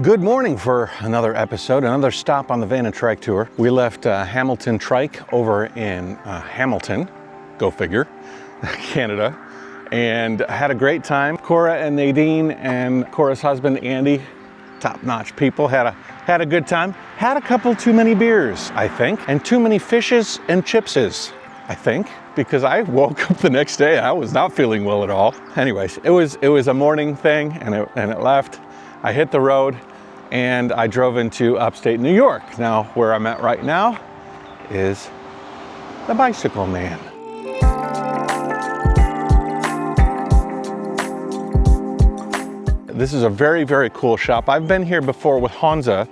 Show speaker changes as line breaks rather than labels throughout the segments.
Good morning for another episode, another stop on the van and trike tour. We left Hamilton Trike over in Hamilton, go figure, Canada, and had a great time. Cora and Nadine and Cora's husband Andy, top-notch people, had a good time. Had a couple too many beers, I think, and too many fishes and chipses, I think, because I woke up the next day, I was not feeling well at all. Anyways, it was a morning thing, and it left. I hit the road and I drove into upstate New York. Now, where I'm at right now is the Bicycle Man. This is a very, very cool shop. I've been here before with Hansa.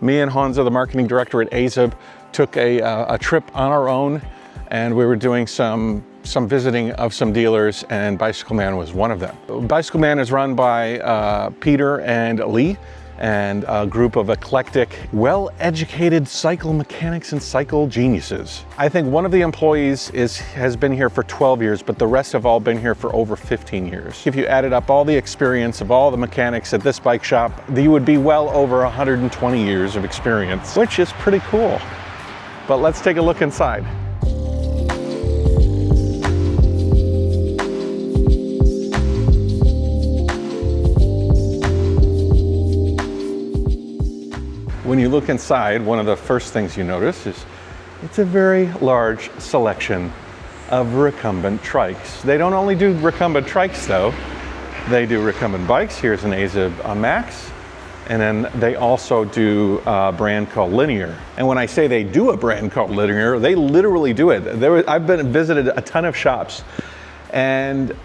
Me and Hansa, the marketing director at AZUB, took a trip on our own, and we were doing some visiting of some dealers, and Bicycle Man was one of them. Bicycle Man is run by Peter and Lee, and a group of eclectic, well-educated cycle mechanics and cycle geniuses. I think one of the employees has been here for 12 years, but the rest have all been here for over 15 years. If you added up all the experience of all the mechanics at this bike shop, you would be well over 120 years of experience, which is pretty cool. But let's take a look inside. When you look inside, one of the first things you notice is it's a very large selection of recumbent trikes. They don't only do recumbent trikes though, they do recumbent bikes. Here's an AZUB Max, and then they also do a brand called Linear. And when I say they do a brand called Linear, they literally do it. I've visited a ton of shops, and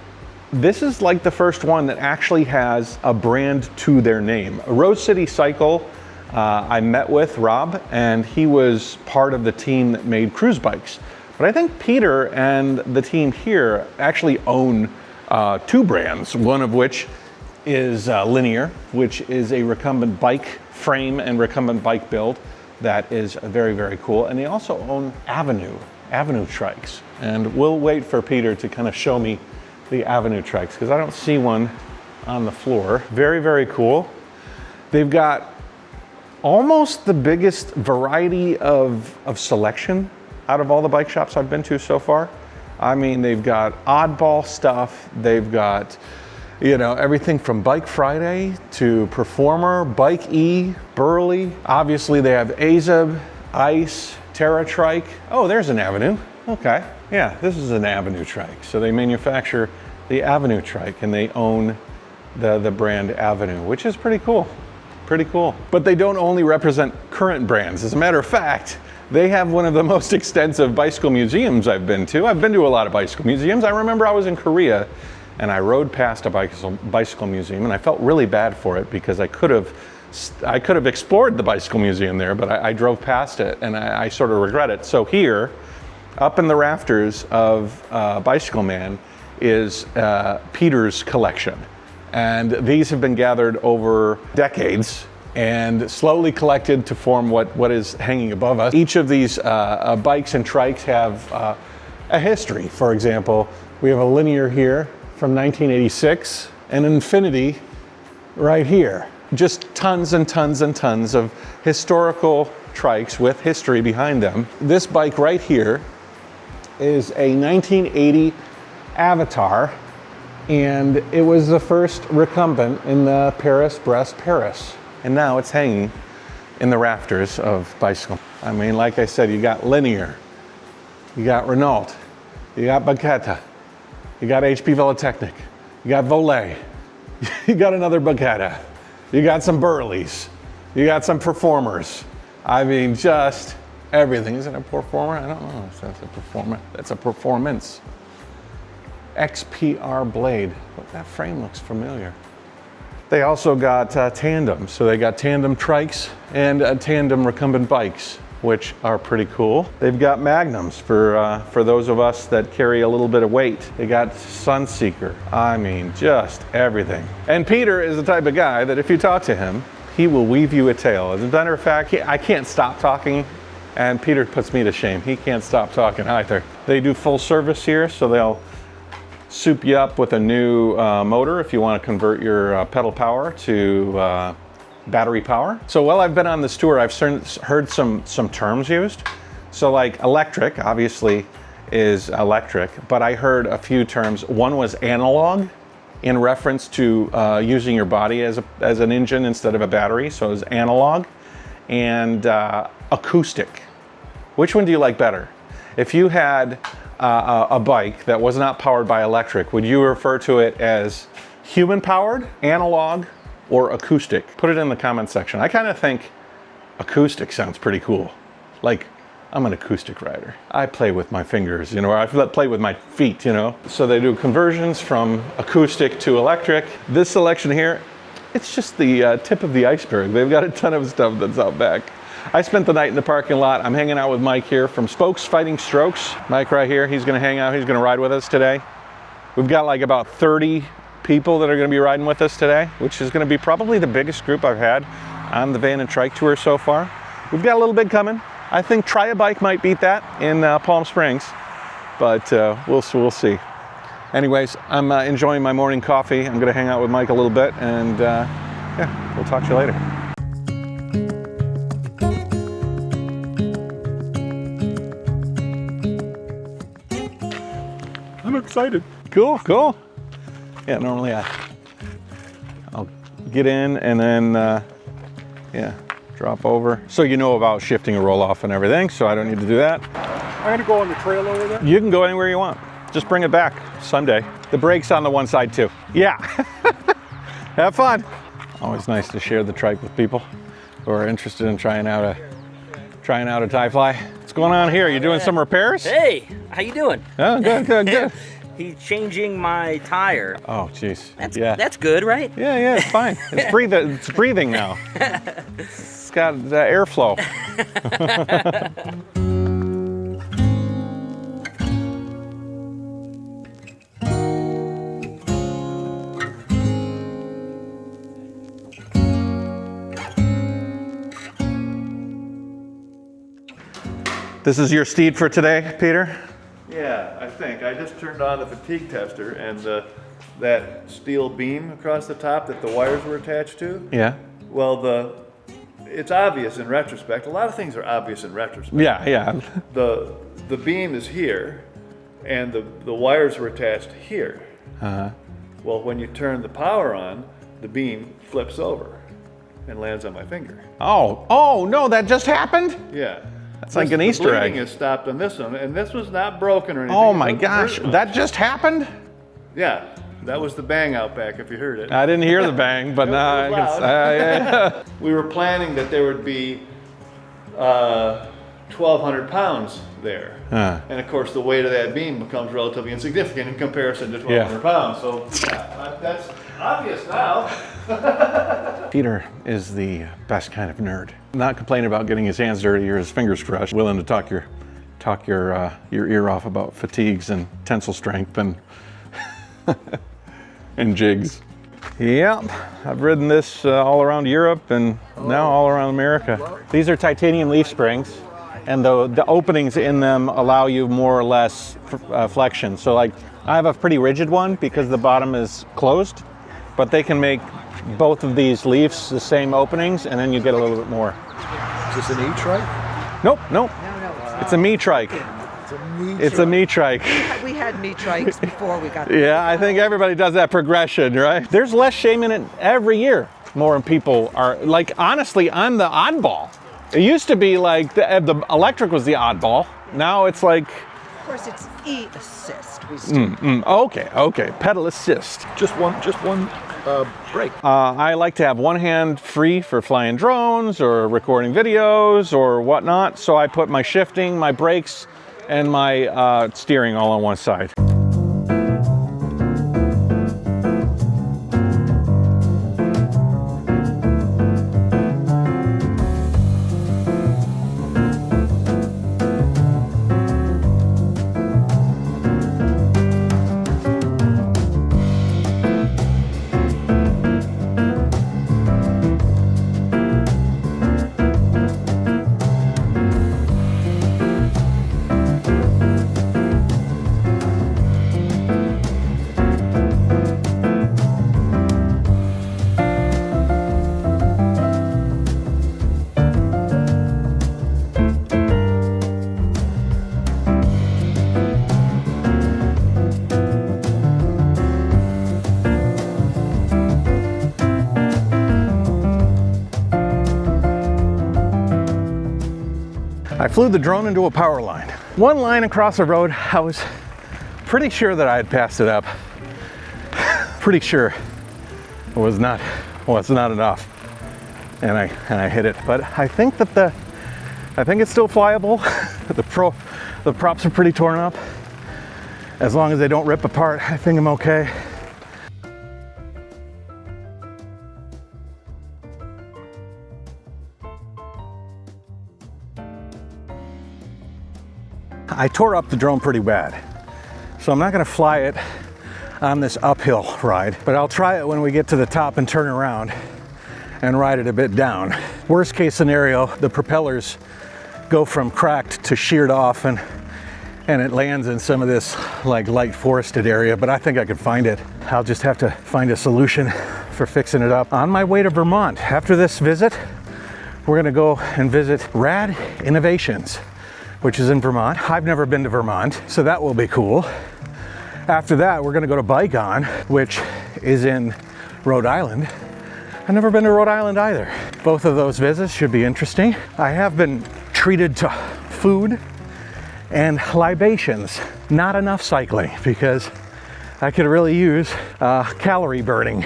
this is like the first one that actually has a brand to their name. Rose City Cycle, I met with Rob, and he was part of the team that made cruise bikes. But I think Peter and the team here actually own two brands, one of which is Linear, which is a recumbent bike frame and recumbent bike build that is very, very cool. And they also own Avenue trikes. And we'll wait for Peter to kind of show me the Avenue trikes, because I don't see one on the floor. Very, very cool. They've got almost the biggest variety of selection out of all the bike shops I've been to so far. I mean, they've got oddball stuff. They've got, everything from Bike Friday to Performer, Bike E, Burley. Obviously, they have AZUB, Ice, Terra Trike. Oh, there's an Avenue. Okay, yeah, this is an Avenue trike. So they manufacture the Avenue trike, and they own the brand Avenue, which is pretty cool. Pretty cool. But they don't only represent current brands. As a matter of fact, they have one of the most extensive bicycle museums I've been to. I've been to a lot of bicycle museums. I remember I was in Korea and I rode past a bicycle museum, and I felt really bad for it because I could have explored the bicycle museum there, but I drove past it, and I sort of regret it. So here, up in the rafters of Bicycle Man, is Peter's collection. And these have been gathered over decades and slowly collected to form what is hanging above us. Each of these bikes and trikes have a history. For example, we have a Linear here from 1986, and an Infinity right here. Just tons and tons and tons of historical trikes with history behind them. This bike right here is a 1980 Avatar, and it was the first recumbent in the Paris-Brest Paris. And now it's hanging in the rafters of Bicycle. I mean, like I said, you got Linear, you got Renault, you got Baguetta, you got HP Velotechnic, you got Volet, you got another Baguetta, you got some Burleys, you got some Performers. I mean, just everything. Is it a Performer? I don't know if that's a Performer. That's a Performance. XPR blade. That frame looks familiar. They also got tandems. So they got tandem trikes and tandem recumbent bikes, which are pretty cool. They've got magnums for those of us that carry a little bit of weight. They got Sunseeker. I mean, just everything. And Peter is the type of guy that if you talk to him, he will weave you a tale. As a matter of fact, I can't stop talking, and Peter puts me to shame. He can't stop talking either. They do full service here, so they'll soup you up with a new motor if you want to convert your pedal power to battery power. So while I've been on this tour, I've heard some terms used. So like electric, obviously, is electric, but I heard a few terms. One was analog, in reference to using your body as an engine instead of a battery, so it was analog, and acoustic. Which one do you like better? If you had a bike that was not powered by electric, would you refer to it as human powered, analog, or acoustic? Put it in the comment section. I kind of think acoustic sounds pretty cool. Like, I'm an acoustic rider. I play with my fingers, you know, or I play with my feet, you know. So they do conversions from acoustic to electric. This selection here, it's just the tip of the iceberg. They've got a ton of stuff that's out back. I spent the night in the parking lot. I'm hanging out with Mike here from Spokes Fighting Strokes. Mike right here, he's gonna hang out, he's gonna ride with us today. We've got like about 30 people that are gonna be riding with us today, which is gonna be probably the biggest group I've had on the van and trike tour so far. We've got a little bit coming. I think Try a Bike might beat that in Palm Springs, but we'll see. Anyways, I'm enjoying my morning coffee. I'm gonna hang out with Mike a little bit, and yeah, we'll talk to you later. I'm excited. Cool. Yeah, normally I'll get in and then, yeah, drop over. So you know about shifting a roll off and everything, so I don't need to do that.
I'm gonna go on the trail over there?
You can go anywhere you want. Just bring it back Sunday. The brake's on the one side too. Yeah. Have fun. Always nice to share the trike with people who are interested in trying out a tie fly. What's going on here? You doing some repairs?
Hey, how you doing?
Oh, good.
He's changing my tire.
Oh, jeez.
That's good, right?
Yeah, it's fine. It's breathing now. It's got airflow. This is your steed for today, Peter?
Yeah, I think. I just turned on the fatigue tester, and that steel beam across the top that the wires were attached to.
Yeah.
Well, it's obvious in retrospect. A lot of things are obvious in retrospect.
Yeah.
The beam is here, and the wires were attached here.
Uh-huh.
Well, when you turn the power on, the beam flips over and lands on my finger.
Oh no, that just happened?
Yeah.
That's like an Easter egg.
The bleeding has stopped on this one, and this was not broken or anything.
Oh my gosh, that just happened?
Yeah, that was the bang out back if you heard it.
I didn't hear the bang, but now I can yeah.
We were planning that there would be 1,200 pounds there. And of course the weight of that beam becomes relatively insignificant in comparison to 1,200 pounds. So that's obvious now.
Peter is the best kind of nerd. Not complaining about getting his hands dirty or his fingers crushed. Willing to talk your ear off about fatigues and tensile strength and and jigs. Yeah, I've ridden this all around Europe and now all around America. These are titanium leaf springs, and the openings in them allow you more or less flexion. So like, I have a pretty rigid one because the bottom is closed, but they can make both of these leaves the same openings, and then you get a little bit more.
Is this an E-trike?
Nope. It's a me trike. It's a me trike.
We had me trikes before we got.
Yeah, I think everybody does that progression, right? There's less shame in it every year. More people are, like, honestly, I'm the oddball. It used to be like the electric was the oddball. Now it's like.
Of course, it's e-assist.
Okay. Pedal assist.
Just one brake.
I like to have one hand free for flying drones or recording videos or whatnot. So I put my shifting, my brakes, and my steering all on one side. I flew the drone into a power line. One line across the road, I was pretty sure that I had passed it up. Pretty sure it was not enough. And I hit it. But I think that I think it's still flyable. The props are pretty torn up. As long as they don't rip apart, I think I'm okay. I tore up the drone pretty bad, so I'm not gonna fly it on this uphill ride, but I'll try it when we get to the top and turn around and ride it a bit down. Worst case scenario, the propellers go from cracked to sheared off and it lands in some of this like light forested area, but I think I could find it. I'll just have to find a solution for fixing it up. On my way to Vermont, after this visit, we're gonna go and visit Rad Innovations, which is in Vermont. I've never been to Vermont, so that will be cool. After that, we're gonna go to Bike On, which is in Rhode Island. I've never been to Rhode Island either. Both of those visits should be interesting. I have been treated to food and libations. Not enough cycling because I could really use calorie burning.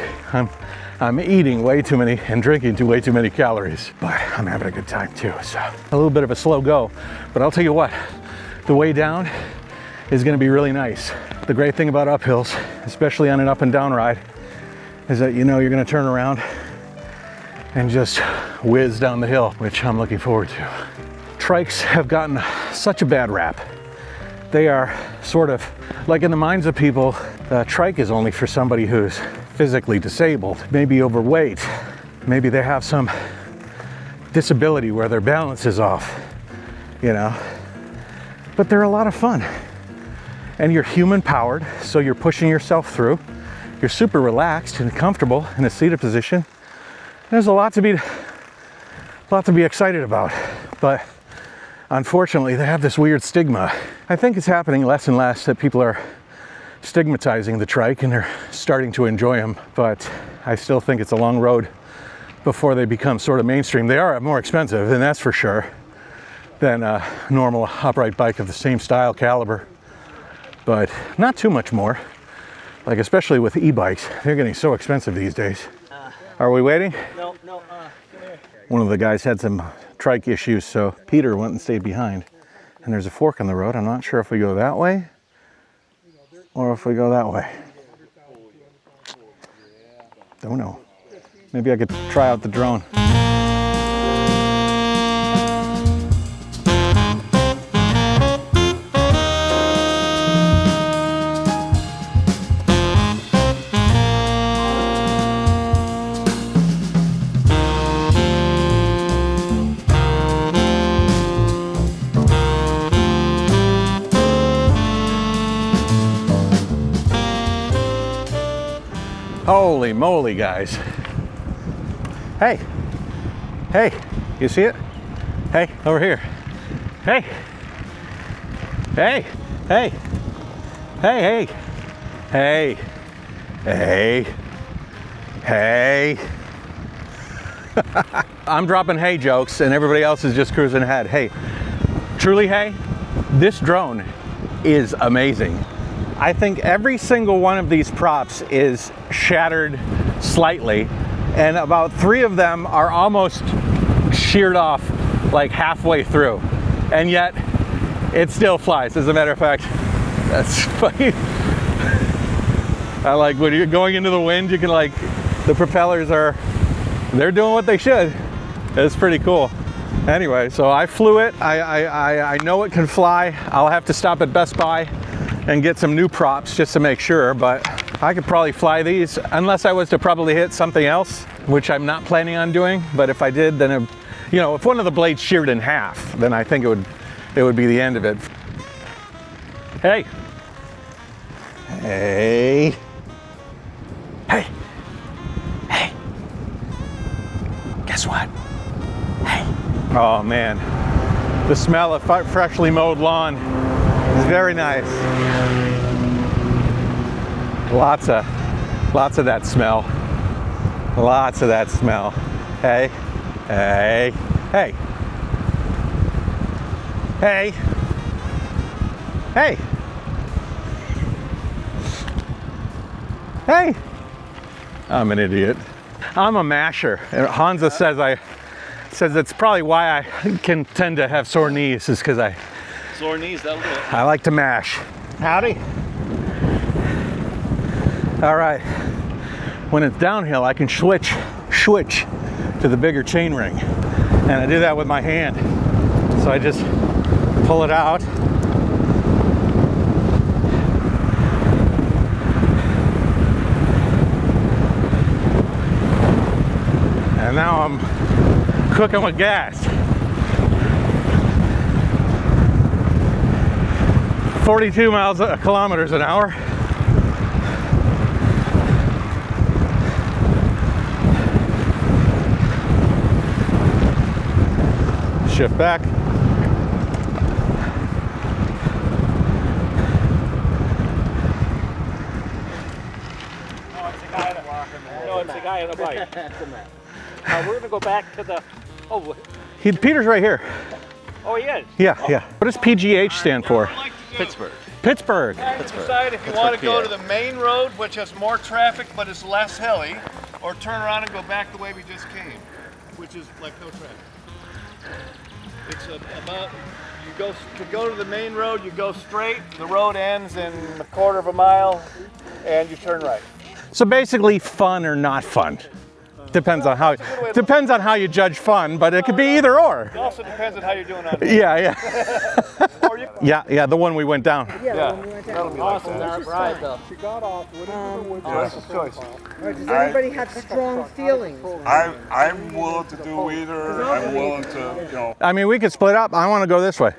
I'm eating way too many and drinking way too many calories, but I'm having a good time too. So a little bit of a slow go, but I'll tell you what, the way down is gonna be really nice. The great thing about uphills, especially on an up and down ride, is that you know you're gonna turn around and just whiz down the hill, which I'm looking forward to. Trikes have gotten such a bad rap. They are sort of, like in the minds of people, the trike is only for somebody who's physically disabled, maybe overweight, maybe they have some disability where their balance is off, you know. But they're a lot of fun. And you're human powered, so you're pushing yourself through. You're super relaxed and comfortable in a seated position. There's a lot to be excited about, but unfortunately they have this weird stigma. I think it's happening less and less that people are stigmatizing the trike and they're starting to enjoy them, but I still think it's a long road before they become sort of mainstream. They are more expensive, and that's for sure, than a normal upright bike of the same style caliber, but not too much more. Like especially with e-bikes, they're getting so expensive these days. Are we waiting?
No, come here.
One of the guys had some trike issues, so Peter went and stayed behind. And there's a fork in the road. I'm not sure if we go that way or if we go that way. Don't know. Maybe I could try out the drone. Holy moly, guys. Hey, you see it? Hey, over here. Hey, hey, hey, hey, hey, hey, hey, hey. I'm dropping hey jokes and everybody else is just cruising ahead. Hey, truly hey, this drone is amazing. I think every single one of these props is shattered slightly, and about 3 of them are almost sheared off like halfway through, and yet it still flies. As a matter of fact, that's funny. I like when you're going into the wind, you can like, the propellers they're doing what they should. It's pretty cool. Anyway, so I flew it. I know it can fly. I'll have to stop at Best Buy and get some new props just to make sure, but I could probably fly these unless I was to probably hit something else, which I'm not planning on doing. But if I did, then you know, if one of the blades sheared in half, then I think it would be the end of it. Hey, hey, hey, hey, guess what? Hey. Oh man, the smell of freshly mowed lawn is very nice. Lots of that smell. Lots of that smell. Hey, hey, hey. Hey. Hey. Hey. I'm an idiot. I'm a masher. And Hansa says that's probably why I can tend to have sore knees, is because
Sore knees, that'll do it.
I like to mash. Howdy. All right. When it's downhill, I can switch to the bigger chain ring. And I do that with my hand. So I just pull it out. And now I'm cooking with gas. 42 kilometers an hour. Shift back.
No, it's the guy on the bike. We're gonna go back to the. Oh,
Peter's right here.
oh, he is.
Yeah, yeah. What does PGH stand for?
Pittsburgh.
Pittsburgh.
Decide if you want to go to the main road, which has more traffic but is less hilly, or turn around and go back the way we just came, which is like no traffic. It's about, to go to the main road, you go straight, the road ends in a quarter of a mile, and you turn right.
So basically, fun or not fun. Depends on how you judge fun, but it could be either or.
It also depends on how you're doing on it.
Yeah. Yeah, the one we went down.
Yeah, that'll be awesome.
Ride though.
She got off.
That's his choice.
Does anybody have strong feelings?
I'm willing to do either. I'm willing to, you know.
I mean, we could split up. I want to go this way.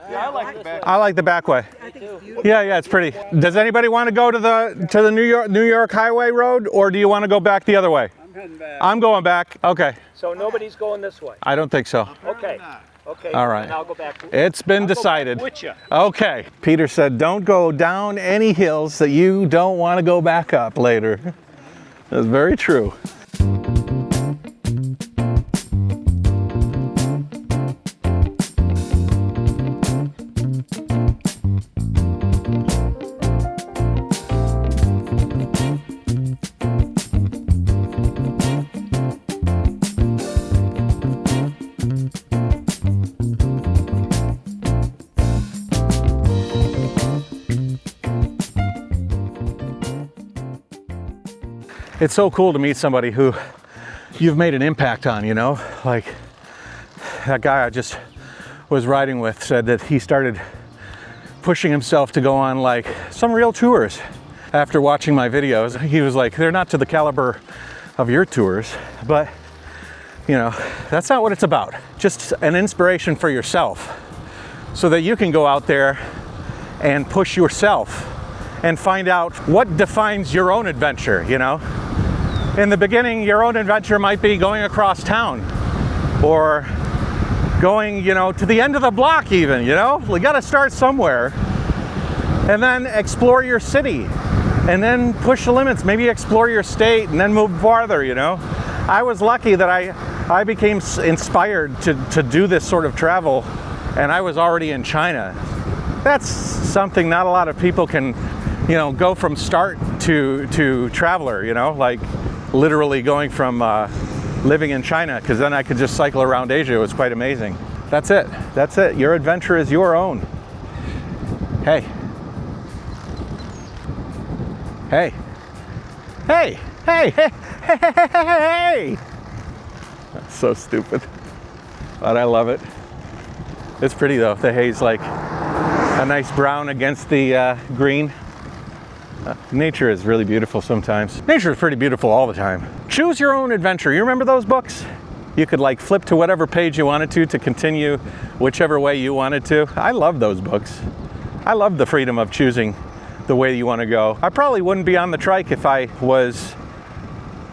Yeah, I like the back.
I like the back way.
I think it's beautiful.
Yeah, it's pretty. Does anybody want to go to the New York Highway Road, or do you want to go back the other way?
I'm heading back.
I'm going back. Okay.
So nobody's going this way.
I don't think so.
Okay. Okay.
All right.
And I'll go back.
It's been decided.
With you.
Okay. Peter said, don't go down any hills that you don't want to go back up later. That's very true. It's so cool to meet somebody who you've made an impact on, you know? Like that guy I just was riding with said that he started pushing himself to go on like some real tours after watching my videos. He was like, they're not to the caliber of your tours, but you know, that's not what it's about. Just an inspiration for yourself so that you can go out there and push yourself and find out what defines your own adventure, you know? In the beginning, your own adventure might be going across town or going, you know, to the end of the block even, you know? You gotta start somewhere and then explore your city and then push the limits, maybe explore your state and then move farther, you know? I was lucky that I became inspired to do this sort of travel and I was already in China. That's something not a lot of people can, you know, go from start to traveler, you know, like literally going from living in China, because then I could just cycle around Asia. It was quite amazing. That's it. That's it. Your adventure is your own. Hey. Hey. Hey. Hey. Hey. Hey. Hey. That's so stupid. But I love it. It's pretty though. The hay's like a nice brown against the green. Nature is really beautiful sometimes. Nature is pretty beautiful all the time. Choose your own adventure. You remember those books? You could like flip to whatever page you wanted to continue whichever way you wanted to. I love those books. I love the freedom of choosing the way you want to go. I probably wouldn't be on the trike if I was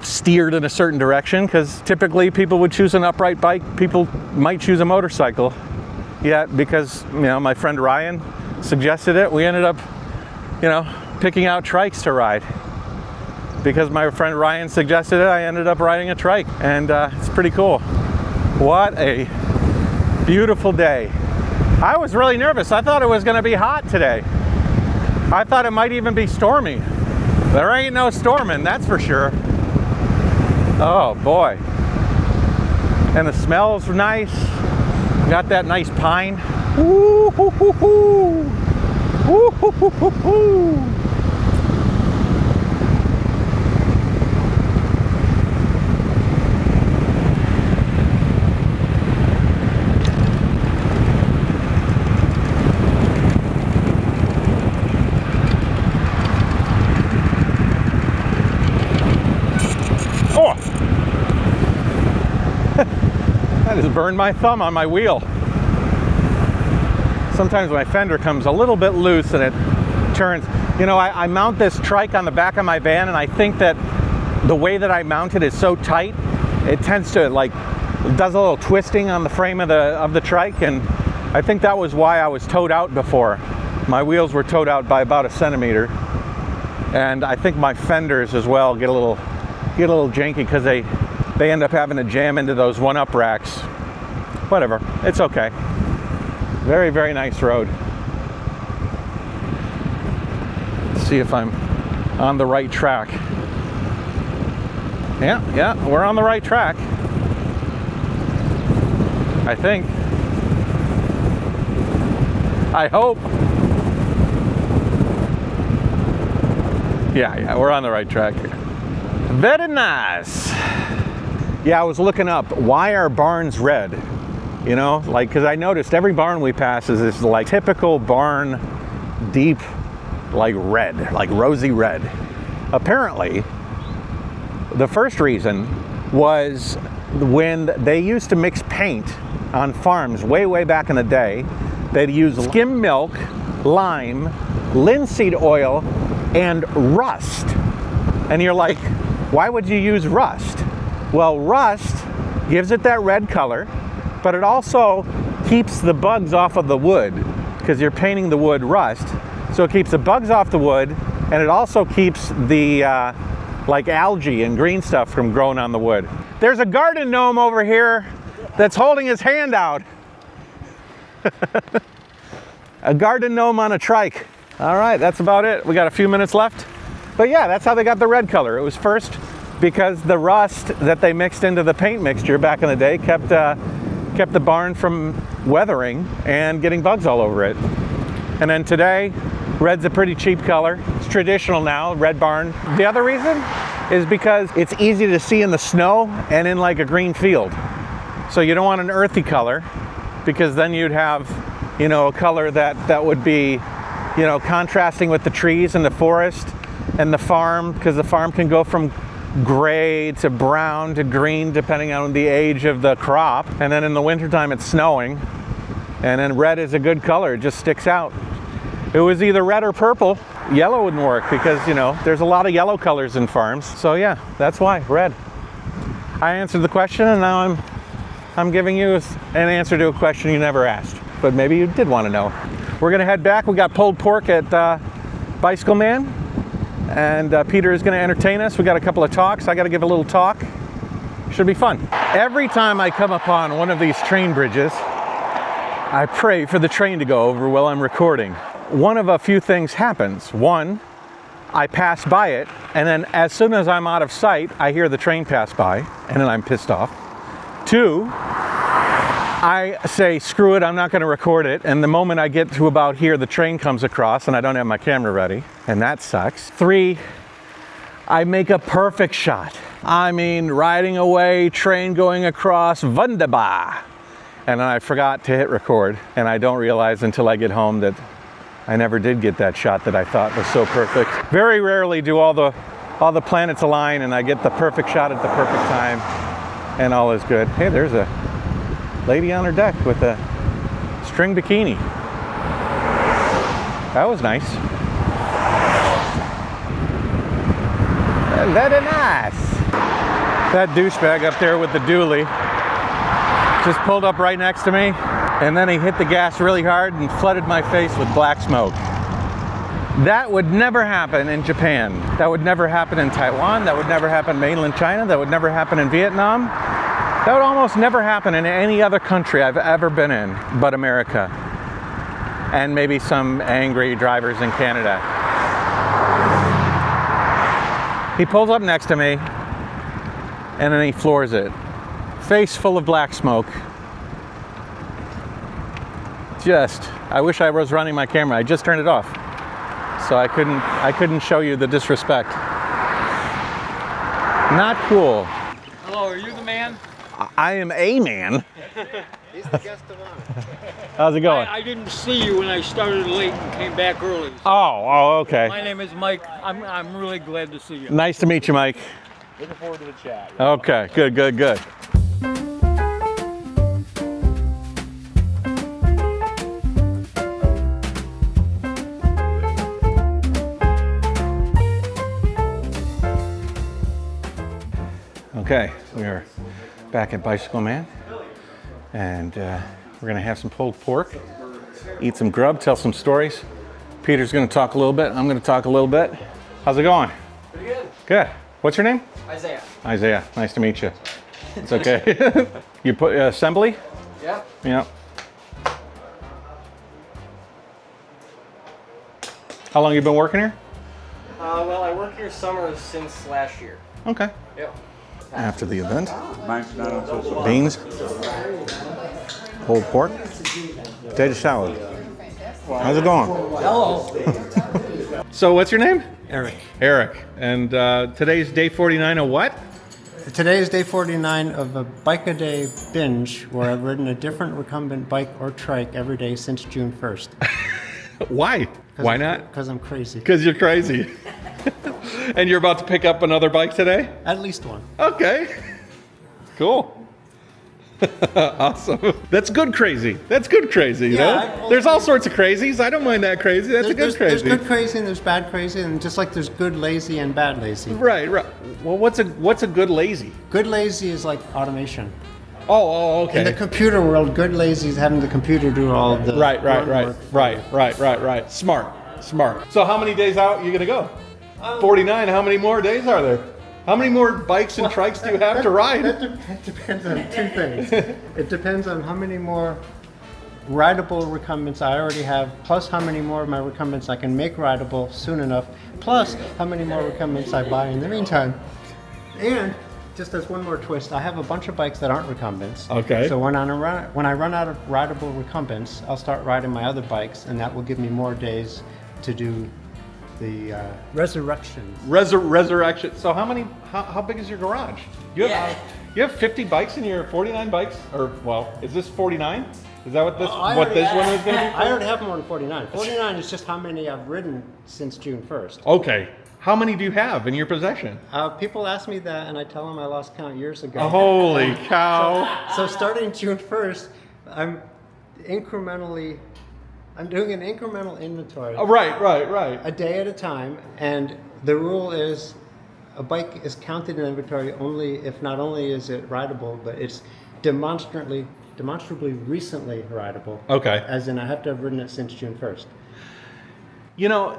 steered in a certain direction, because typically people would choose an upright bike. People might choose a motorcycle. Yeah, because, you know, my friend Ryan suggested it. We ended up, you know, picking out trikes to ride. Because my friend Ryan suggested it, I ended up riding a trike, and it's pretty cool. What a beautiful day. I was really nervous. I thought it was going to be hot today. I thought it might even be stormy. There ain't no storming, that's for sure. Oh boy. And the smells nice. Got that nice pine. Woo hoo hoo hoo. Woo hoo hoo hoo hoo. I just burned my thumb on my wheel. Sometimes my fender comes a little bit loose and it turns. You know, I mount this trike on the back of my van, and I think that the way that I mount it is so tight, it tends to does a little twisting on the frame of the trike, and I think that was why I was towed out before. My wheels were towed out by about 1 centimeter, and I think my fenders as well get a little janky because they end up having to jam into those one-up racks. Whatever, it's okay. Very, very nice road. Let's see if I'm on the right track. Yeah, we're on the right track. I think. I hope. Yeah, we're on the right track here. Very nice. Yeah, I was looking up, why are barns red? You know, because I noticed every barn we pass is this typical barn, deep, red, rosy red. Apparently, the first reason was when they used to mix paint on farms way back in the day. They'd use skim milk, lime, linseed oil, and rust. And you're like, why would you use rust? Well, rust gives it that red color, but it also keeps the bugs off of the wood because you're painting the wood rust. So it keeps the bugs off the wood, and it also keeps the algae and green stuff from growing on the wood. There's a garden gnome over here that's holding his hand out. A garden gnome on a trike. All right, that's about it. We got a few minutes left. But yeah, that's how they got the red color. It was first because the rust that they mixed into the paint mixture back in the day kept the barn from weathering and getting bugs all over it. And then today, red's a pretty cheap color. It's traditional now, red barn. The other reason is because it's easy to see in the snow and in a green field. So you don't want an earthy color, because then you'd have, a color that would be, contrasting with the trees and the forest and the farm, because the farm can go from gray to brown to green depending on the age of the crop. And then in the wintertime it's snowing, and then red is a good color. It just sticks out. It was either red or purple. Yellow wouldn't work because there's a lot of yellow colors in farms. So yeah, that's why red. I answered the question, and now I'm giving you an answer to a question you never asked, but maybe you did want to know. We're gonna head back. We got pulled pork at Bicycle Man, and Peter is going to entertain us. We got a couple of talks. I got to give a little talk. Should be fun. Every time I come upon one of these train bridges, I pray for the train to go over while I'm recording. One of a few things happens. One, I pass by it, and then as soon as I'm out of sight, I hear the train pass by, and then I'm pissed off. Two, I say, screw it, I'm not going to record it. And the moment I get to about here, the train comes across and I don't have my camera ready. And that sucks. Three, I make a perfect shot. I mean, riding away, train going across, wunderbar. And I forgot to hit record. And I don't realize until I get home that I never did get that shot that I thought was so perfect. Very rarely do all the planets align and I get the perfect shot at the perfect time and all is good. Hey, there's a lady on her deck with a string bikini. That was nice. Very nice. That douchebag up there with the dually just pulled up right next to me, and then he hit the gas really hard and flooded my face with black smoke. That would never happen in Japan. That would never happen in Taiwan. That would never happen in mainland China. That would never happen in Vietnam. That would almost never happen in any other country I've ever been in but America. and maybe some angry drivers in Canada. He pulls up next to me, and then he floors it. Face full of black smoke. I wish I was running my camera. I just turned it off, so I couldn't show you the disrespect. Not cool.
Hello, are you the man?
I am a man.
He's the guest of honor.
How's it going?
I didn't see you when I started late and came back early.
Oh, okay.
My name is Mike. I'm really glad to see you.
Nice to meet you, Mike.
Looking forward to the chat.
Okay, good. Okay, we are back at Bicycle Man, and we're gonna have some pulled pork, eat some grub, tell some stories. Peter's gonna talk a little bit, I'm gonna talk a little bit. How's it going?
Pretty good.
Good. What's your name?
Isaiah.
Isaiah, nice to meet you. It's okay. You put assembly?
Yep.
Yeah. How long you been working here?
Well, I work here summers since last year.
Okay.
Yep.
After the event,
McDonald's.
beans, pulled pork, potato salad. How's it going?
Hello.
So what's your name?
Eric.
Eric. And today's day 49 of what?
Today is day 49 of a bike-a-day binge where I've ridden a different recumbent bike or trike every day since June 1st.
Why? Why not?
Because I'm crazy.
Because you're crazy. And you're about to pick up another bike today?
At least one.
Okay. Cool. Awesome. That's good crazy. That's good crazy, you know? There's all sorts of crazies. I don't mind that crazy. That's a good crazy.
There's good crazy and there's bad crazy, and just like there's good lazy and bad lazy.
Right. Well, what's a good lazy?
Good lazy is like automation.
Oh, okay.
In the computer world, good lazy is having the computer do all the
Right.
work.
Smart. So how many days out are you gonna go? 49. How many more days are there? How many more bikes and trikes do you have to ride?
That depends on two things. It depends on how many more rideable recumbents I already have, plus how many more of my recumbents I can make rideable soon enough, plus how many more recumbents I buy in the meantime. And just as one more twist, I have a bunch of bikes that aren't recumbents.
Okay.
So when I run out of rideable recumbents, I'll start riding my other bikes, and that will give me more days to do the resurrections.
Resurrection. So how big is your garage? You have 50 bikes in your 49 bikes? Or, well, is this 49? Is that what this one is going to be?
I already have more than 49. 49 is just how many I've ridden since June 1st.
Okay. How many do you have in your possession?
People ask me that, and I tell them I lost count years ago.
Holy cow.
So starting June 1st, I'm doing an incremental inventory.
Oh, right.
A day at a time, and the rule is a bike is counted in inventory only if not only is it rideable, but it's demonstrably recently rideable.
Okay.
As in I have to have ridden it since June 1st.
You know,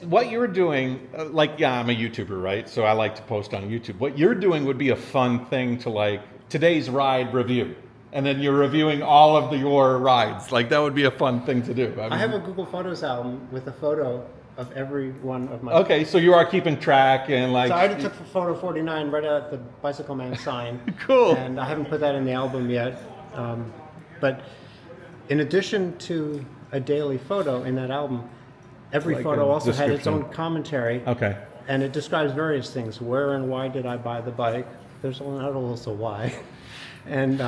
what you're doing, I'm a YouTuber, right? So I like to post on YouTube. What you're doing would be a fun thing to today's ride review. And then you're reviewing all of your rides. That would be a fun thing to do.
I have a Google Photos album with a photo of every one of my...
Okay, so you are keeping track and
So I already took photo 49 right out the Bicycle Man sign.
Cool.
And I haven't put that in the album yet. But in addition to a daily photo in that album, every photo also had its own commentary.
Okay.
And it describes various things. Where and why did I buy the bike? There's also why. And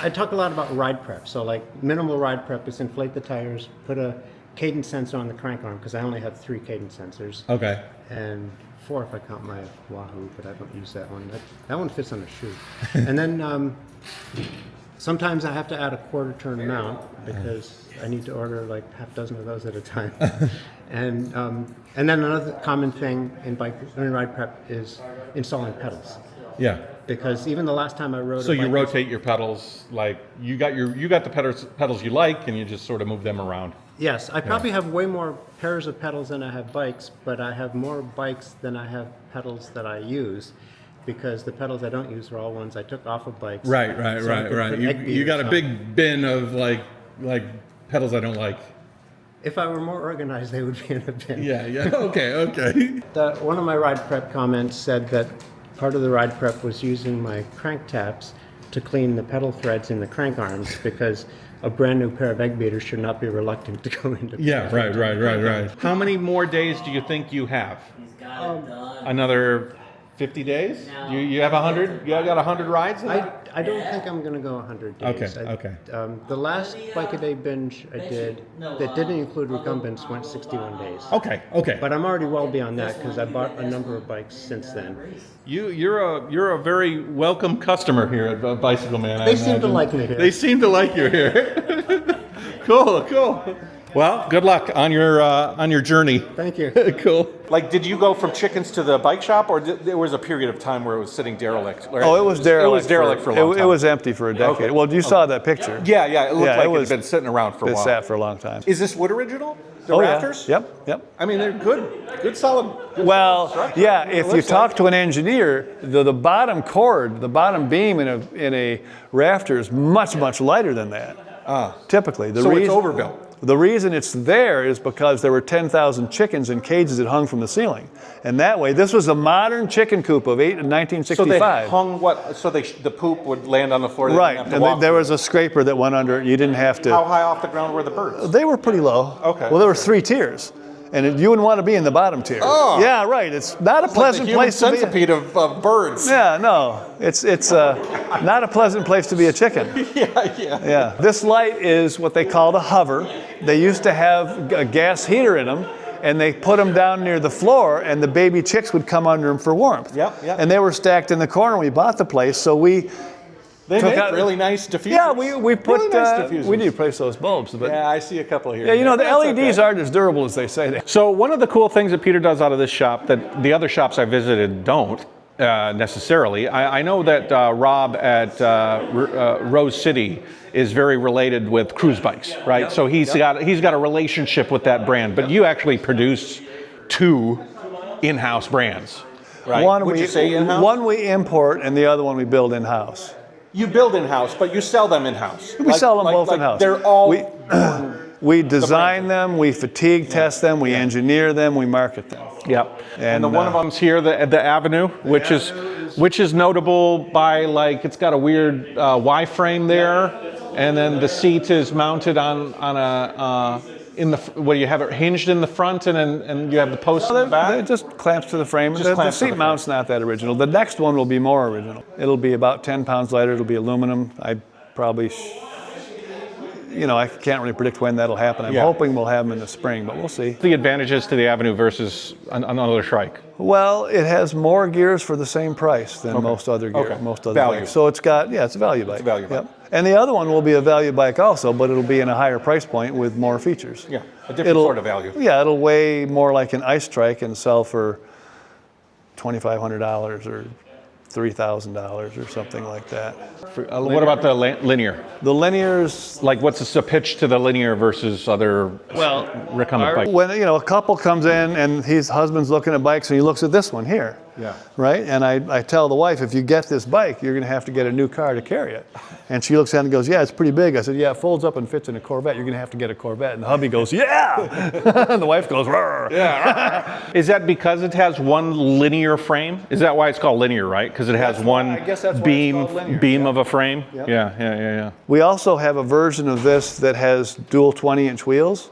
I talk a lot about ride prep. So minimal ride prep is inflate the tires, put a cadence sensor on the crank arm, because I only have 3 cadence sensors.
Okay.
And 4 if I count my Wahoo, but I don't use that one. That one fits on a shoe. And then sometimes I have to add a quarter turn mount because I need to order half dozen of those at a time. And then another common thing in ride prep is installing pedals.
Yeah.
Because even the last time I rode
So you rotate your pedals, you got the pedals you like, and you just sort of move them around.
Yes, I probably have way more pairs of pedals than I have bikes, but I have more bikes than I have pedals that I use, because the pedals I don't use are all ones I took off of bikes.
Right.
So I could put egg
You got a
beaters
big bin of Pedals I don't like.
If I were more organized, they would be in a bin.
Yeah, yeah. Okay.
One of my ride prep comments said that part of the ride prep was using my crank taps to clean the pedal threads in the crank arms because a brand new pair of egg beaters should not be reluctant to go into.
Yeah, right. How many more days do you think you have? Another 50 days? You have 100? You got 100 rides?
I don't think I'm going to go 100 days.
Okay.
The last Bike a Day binge I did that didn't include recumbents went 61 days.
Okay.
But I'm already well beyond that because I bought a number of bikes since then.
You're a very welcome customer here at Bicycle Man.
They seem to like me here.
They seem to like you here. Cool. Well, good luck on your journey.
Thank you.
Cool. Like, did you go from chickens to the bike shop, or there was a period of time where it was sitting derelict? Right?
Oh, it was derelict.
It was derelict for a long time.
It was empty for a decade.
Okay.
Well, you saw that picture.
Yeah. It looked like it
was
had been sitting around for a while.
It sat for a long time.
Is this wood original? The
Oh,
rafters?
yeah. Yep.
I mean, they're good solid.
Well, yeah. If you talk to an engineer, the bottom cord, the bottom beam in a rafter is much lighter than that. Typically,
So it's overbuilt.
The reason it's there is because there were 10,000 chickens in cages that hung from the ceiling. And that way, this was a modern chicken coop of 1965.
So they hung what? So the poop would land on the floor? They
Right,
didn't have to
and
walk
there
through
was a scraper that went under it. You didn't have to.
How high off the ground were the birds?
They were pretty low.
Okay.
Well, there were 3 tiers. And you wouldn't want to be in the bottom tier.
Oh.
Yeah, right. It's not a pleasant place to be.
Centipede of birds.
Yeah, no. It's not a pleasant place to be a chicken. Yeah. This light is what they called a hover. They used to have a gas heater in them, and they put them down near the floor, and the baby chicks would come under them for warmth.
Yep.
And they were stacked in the corner when we bought the place, so we
They
took
make
out
really nice diffusers.
Yeah, we put
really nice diffusers.
we need to replace those bulbs, but
Yeah, I see a couple here.
yeah, you know the
That's
LEDs
okay.
aren't as durable as they say they.
So one of the cool things that Peter does out of this shop that the other shops I visited don't necessarily. I know that Rob at Rose City is very related with cruise bikes, right? So he's got a relationship with that brand. But you actually produce 2 in-house brands, right? Would you say in-house?
One we import, and the other one we build in-house.
You build in-house, but you sell them in-house.
We sell them both in-house.
They're all.
We design them, we fatigue test them, we engineer them, we market them.
Yep. And
And,
the one of them's here, the Avenue, which is notable by it's got a weird Y frame there, and then the seat is mounted on a you have it hinged in the front, and you have the post in the back.
It just clamps to the frame.
Just
The
clamps to
seat
the
mount's not that original. The next one will be more original. It'll be about 10 pounds lighter. It'll be aluminum. I probably, I can't really predict when that'll happen. I'm hoping we'll have them in the spring, but we'll see.
The advantages to the Avenue versus another trike.
Well, it has more gears for the same price than most other gear, most other
Value.
bikes. So it's a value bike.
It's a value bike.
And the other one will be a value bike also, but it'll be in a higher price point with more features.
Yeah, a different sort of value.
Yeah, it'll weigh more like an ice trike and sell for $2,500 or $3,000 or something like that.
What about the linear?
The linears,
Like, what's the pitch to the linear versus other recumbent bikes?
when a couple comes in and his husband's looking at bikes and he looks at this one here.
Yeah.
Right? And I tell the wife, if you get this bike, you're going to have to get a new car to carry it. And she looks at it and goes, yeah, it's pretty big. I said, yeah, it folds up and fits in a Corvette. You're going to have to get a Corvette. And the hubby goes, yeah! And the wife goes, "Rrr."
Yeah. Is that because it has one linear frame? Is that why it's called linear, right? Because it has
I guess that's why
beam
it's called linear.
beam of a frame?
Yep.
Yeah.
We also have a version of this that has dual 20-inch wheels.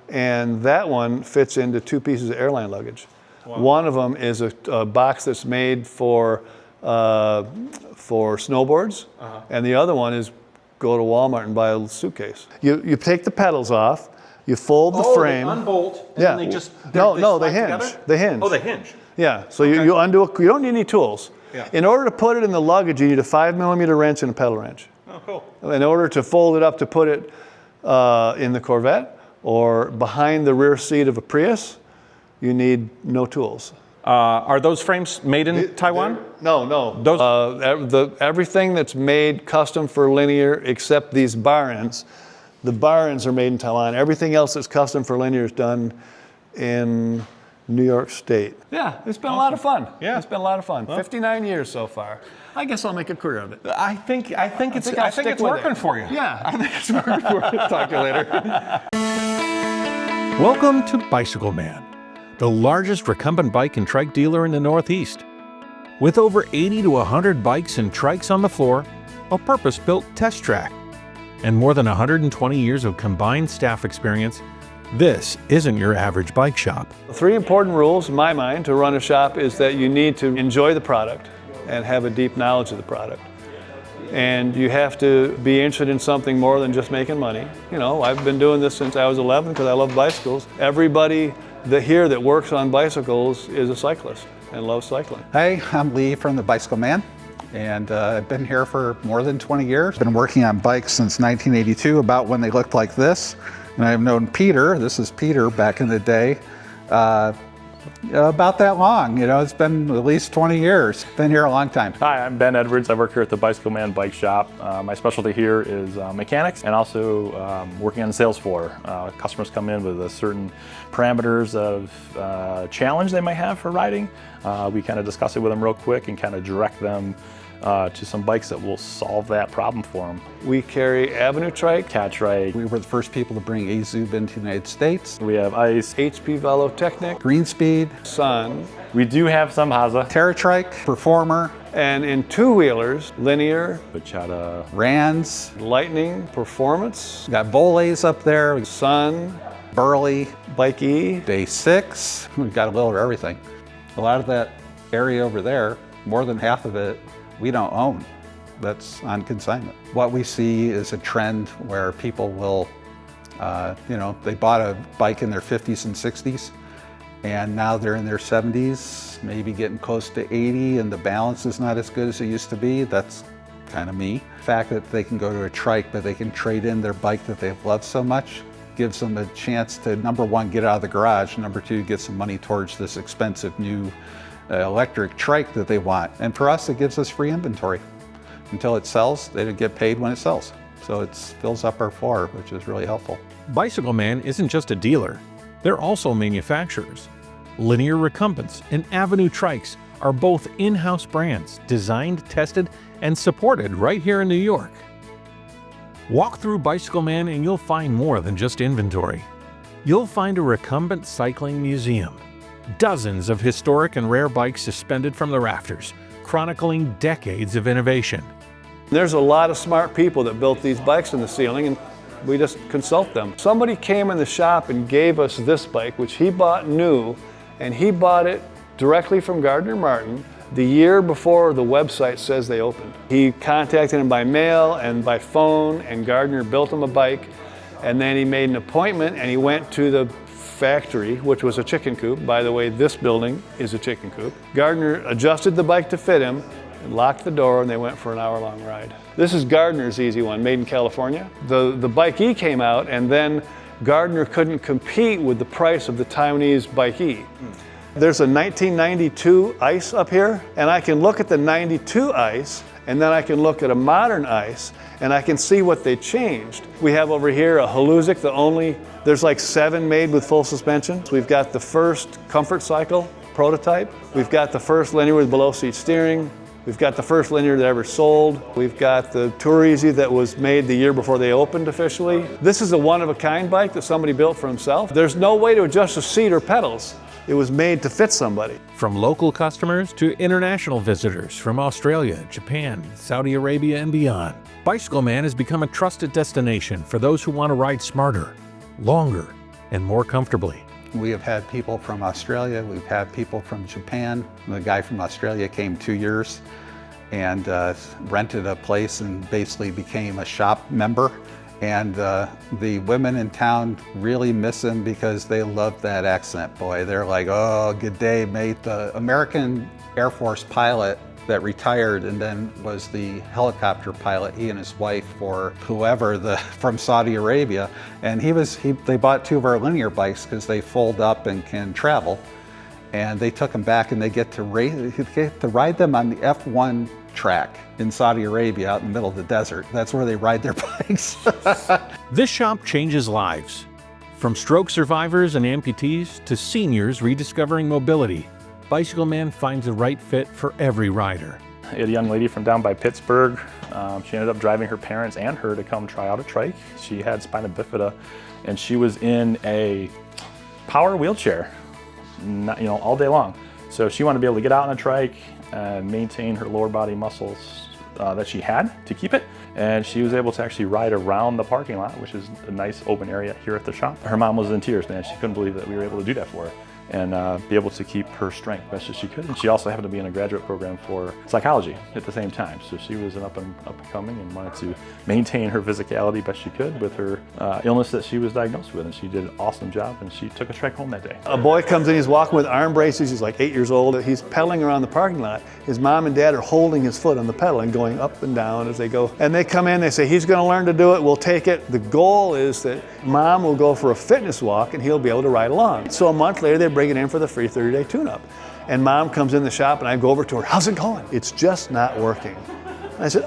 And that one fits into 2 pieces of airline luggage. Wow. One of them is a box that's made for snowboards, and the other one is go to Walmart and buy a suitcase. You take the pedals off, you fold the frame.
They unbolt, and
Yeah.
then they just
No, they
slide
hinge.
together?
They hinge.
Oh, they hinge.
Yeah. So you undo you don't need any tools.
Yeah.
In order to put it in the luggage, you need a 5mm wrench and a pedal wrench.
Oh, cool.
In order to fold it up to put it in the Corvette or behind the rear seat of a Prius, you need no tools.
Are those frames made in Taiwan?
No.
Those-
Everything that's made custom for linear except these bar ends, the bar ends are made in Taiwan. Everything else that's custom for linear is done in New York State. Yeah, it's been a lot of fun.
Yeah.
It's been a lot of fun. 59 years so far. I guess I'll make a career of it.
I think it's
I'll stick with
working
it.
for you.
Yeah.
I think it's working for you. Talk to you later. Welcome to Bicycle Man, the largest recumbent bike and trike dealer in the Northeast. With over 80 to 100 bikes and trikes on the floor, a purpose-built test track, and more than 120 years of combined staff experience, this isn't your average bike shop.
3 important rules in my mind to run a shop is that you need to enjoy the product and have a deep knowledge of the product. And you have to be interested in something more than just making money. You know, I've been doing this since I was 11 because I love bicycles. Everybody here that works on bicycles is a cyclist and loves cycling.
Hi, I'm Lee from the Bicycle Man, and I've been here for more than 20 years. Been working on bikes since 1982, about when they looked like this. And I've known Peter, this is Peter back in the day, about that long. You know, it's been at least 20 years. Been here a long time.
Hi, I'm Ben Edwards. I work here at the Bicycle Man Bike Shop. My specialty here is mechanics and also working on the sales floor. Customers come in with a certain parameters of challenge they might have for riding. We kind of discuss it with them real quick and kind of direct them to some bikes that will solve that problem for them.
We carry Avenue Trike, Cat Trike.
We were the first people to bring AZUB into the United States.
We have Ice,
HP Velotechnic,
Greenspeed,
Sun.
we do have some Haza,
TerraTrike, Performer,
And in two-wheelers, Linear,
Bachata,
Rands,
Lightning, Performance,
we got Volleys up there,
Sun,
Burley,
Bike E.
Day 6. We've got a little of everything. A lot of that area over there, more than half of it, we don't own. That's on consignment. What we see is a trend where people will, they bought a bike in their 50s and 60s, and now they're in their 70s, maybe getting close to 80, and the balance is not as good as it used to be. That's kind of me. The fact that they can go to a trike, but they can trade in their bike that they've loved so much, gives them a chance to, number one, get out of the garage, number two, get some money towards this expensive new electric trike that they want. And for us, it gives us free inventory. Until it sells, they don't get paid when it sells. So it fills up our floor, which is really helpful.
Bicycle Man isn't just a dealer, they're also manufacturers. Linear Recumbents and Avenue Trikes are both in-house brands, designed, tested, and supported right here in New York. Walk through Bicycle Man and you'll find more than just inventory. You'll find a recumbent cycling museum, dozens of historic and rare bikes suspended from the rafters, chronicling decades of innovation.
There's a lot of smart people that built these bikes in the ceiling, and we just consult them. Somebody came in the shop and gave us this bike, which he bought new, and he bought it directly from Gardner Martin the year before the website says they opened. He contacted him by mail and by phone, and Gardner built him a bike, and then he made an appointment and he went to the factory, which was a chicken coop. By the way, this building is a chicken coop. Gardner adjusted the bike to fit him, and locked the door, and they went for an hour-long ride. This is Gardner's easy one, made in California. The Bike E came out, and then Gardner couldn't compete with the price of the Taiwanese Bike E. There's a 1992 Ice up here, and I can look at the 92 Ice, and then I can look at a modern Ice, and I can see what they changed. We have over here a Haluzik, there's like 7 made with full suspension. We've got the first Comfort Cycle prototype. We've got the first Linear with below seat steering. We've got the first Linear that ever sold. We've got the Tour Easy that was made the year before they opened officially. This is a one-of-a-kind bike that somebody built for himself. There's no way to adjust the seat or pedals. It was made to fit somebody.
From local customers to international visitors from Australia, Japan, Saudi Arabia, and beyond, Bicycle Man has become a trusted destination for those who want to ride smarter, longer, and more comfortably.
We have had people from Australia, we've had people from Japan. The guy from Australia came 2 years and rented a place and basically became a shop member. And the women in town really miss him because they love that accent, boy. They're like, oh, good day, mate. The American Air Force pilot that retired and then was the helicopter pilot, he and his wife, for whoever from Saudi Arabia. And they bought 2 of our Linear bikes because they fold up and can travel. And they took them back and they get to ride them on the F1 track in Saudi Arabia out in the middle of the desert. That's where they ride their bikes.
This shop changes lives.
From stroke survivors and amputees to seniors rediscovering mobility, Bicycle Man finds the right fit for every rider.
I had a young lady from down by Pittsburgh. She ended up driving her parents and her to come try out a trike. She had spina bifida, and she was in a power wheelchair, all day long. So she wanted to be able to get out on a trike and maintain her lower body muscles that she had to keep it. And she was able to actually ride around the parking lot, which is a nice open area here at the shop. Her mom was in tears, man. She couldn't believe that we were able to do that for her and be able to keep her strength best as she could. And she also happened to be in a graduate program for psychology at the same time. So she was an up and coming and wanted to maintain her physicality best she could with her illness that she was diagnosed with. And she did an awesome job, and she took a trike home that day.
A boy comes in, he's walking with arm braces, he's like 8 years old. He's pedaling around the parking lot. His mom and dad are holding his foot on the pedal and going up and down as they go. And they come in, they say, he's gonna learn to do it, we'll take it. The goal is that mom will go for a fitness walk and he'll be able to ride along. So a month later, they bring it in for the free 30-day tune-up. And mom comes in the shop and I go over to her, how's it going? It's just not working. I said,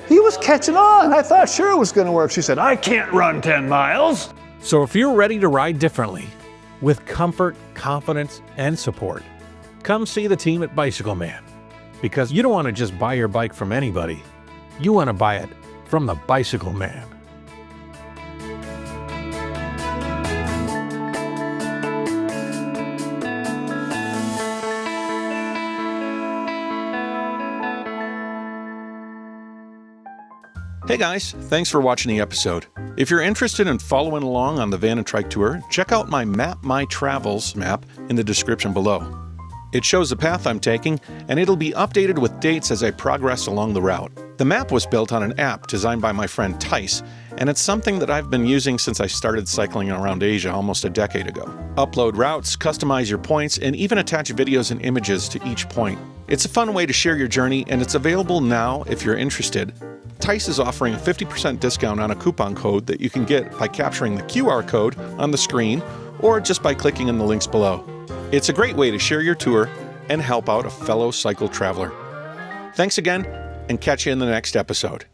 he was catching on. I thought sure it was gonna work. She said, I can't run 10 miles.
So if you're ready to ride differently, with comfort, confidence, and support, come see the team at Bicycle Man. Because you don't want to just buy your bike from anybody. You want to buy it from the Bicycle Man.
Hey guys, thanks for watching the episode. If you're interested in following along on the Van and Trike Tour, check out my Map My Travels map in the description below. It shows the path I'm taking, and it'll be updated with dates as I progress along the route. The map was built on an app designed by my friend Tice, and it's something that I've been using since I started cycling around Asia almost a decade ago. Upload routes, customize your points, and even attach videos and images to each point. It's a fun way to share your journey, and it's available now if you're interested. Tice is offering a 50% discount on a coupon code that you can get by capturing the QR code on the screen or just by clicking in the links below. It's a great way to share your tour and help out a fellow cycle traveler. Thanks again, and catch you in the next episode.